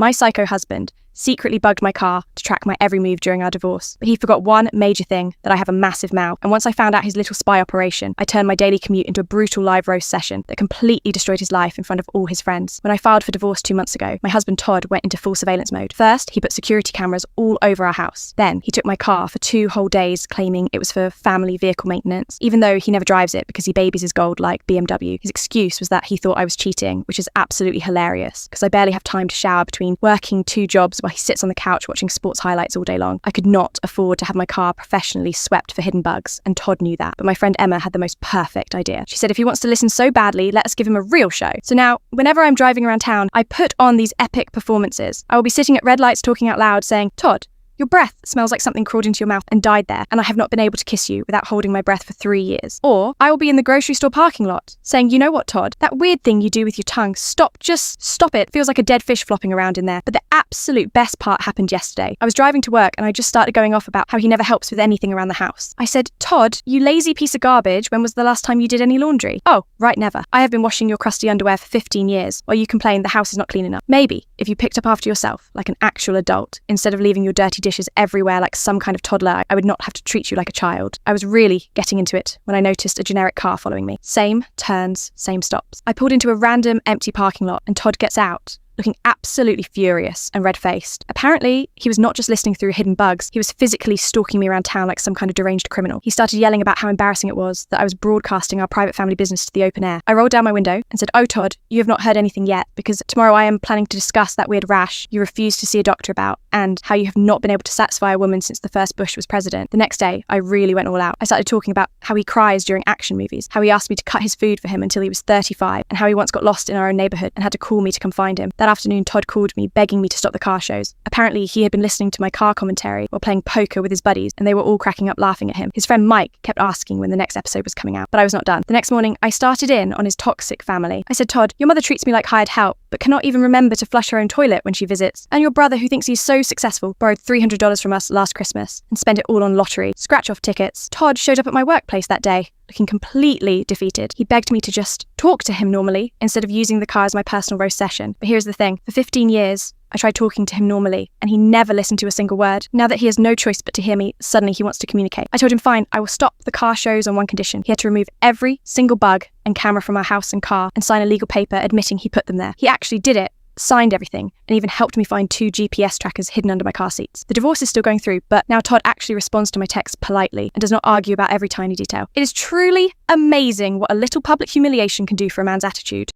My psycho husband secretly bugged my car to track my every move during our divorce. But he forgot one major thing, that I have a massive mouth. And once I found out his little spy operation, I turned my daily commute into a brutal live roast session that completely destroyed his life in front of all his friends. When I filed for divorce 2 months ago, my husband Todd went into full surveillance mode. First, he put security cameras all over our house. Then, he took my car for 2 whole days, claiming it was for family vehicle maintenance, even though he never drives it because he babies his gold like BMW. His excuse was that he thought I was cheating, which is absolutely hilarious, because I barely have time to shower between working 2 jobs while he sits on the couch watching sports highlights all day long. I could not afford to have my car professionally swept for hidden bugs, and Todd knew that. But my friend Emma had the most perfect idea. She said if he wants to listen so badly, let us give him a real show. So now, whenever I'm driving around town, I put on these epic performances. I will be sitting at red lights talking out loud saying, "Todd, your breath smells like something crawled into your mouth and died there, and I have not been able to kiss you without holding my breath for 3 years." Or I will be in the grocery store parking lot saying, "You know what, Todd? That weird thing you do with your tongue, just stop it. Feels like a dead fish flopping around in there." But the absolute best part happened yesterday. I was driving to work and I just started going off about how he never helps with anything around the house. I said, "Todd, you lazy piece of garbage, when was the last time you did any laundry?" "Oh, right, never. I have been washing your crusty underwear for 15 years, while you complain the house is not clean enough." Maybe if you picked up after yourself like an actual adult, instead of leaving your dirty dishes everywhere like some kind of toddler, I would not have to treat you like a child. I was really getting into it when I noticed a generic car following me. Same turns, same stops. I pulled into a random empty parking lot and Todd gets out, looking absolutely furious and red-faced. Apparently, he was not just listening through hidden bugs, he was physically stalking me around town like some kind of deranged criminal. He started yelling about how embarrassing it was that I was broadcasting our private family business to the open air. I rolled down my window and said, "Oh, Todd, you have not heard anything yet, because tomorrow I am planning to discuss that weird rash you refused to see a doctor about, and how you have not been able to satisfy a woman since the first Bush was president." The next day, I really went all out. I started talking about how he cries during action movies, how he asked me to cut his food for him until he was 35, and how he once got lost in our own neighbourhood and had to call me to come find him. That afternoon, Todd called me, begging me to stop the car shows. Apparently, he had been listening to my car commentary while playing poker with his buddies, and they were all cracking up laughing at him. His friend Mike kept asking when the next episode was coming out, but I was not done. The next morning, I started in on his toxic family. I said, "Todd, your mother treats me like hired help, but cannot even remember to flush her own toilet when she visits. And your brother, who thinks he's so successful, borrowed $300 from us last Christmas and spent it all on lottery, scratch-off tickets." Todd showed up at my workplace that day, looking completely defeated. He begged me to just talk to him normally instead of using the car as my personal roast session. But here's the thing, for 15 years, I tried talking to him normally, and he never listened to a single word. Now that he has no choice but to hear me, suddenly he wants to communicate. I told him, fine, I will stop the car shows on one condition. He had to remove every single bug and camera from our house and car and sign a legal paper admitting he put them there. He actually did it, signed everything, and even helped me find 2 GPS trackers hidden under my car seats. The divorce is still going through, but now Todd actually responds to my texts politely and does not argue about every tiny detail. It is truly amazing what a little public humiliation can do for a man's attitude.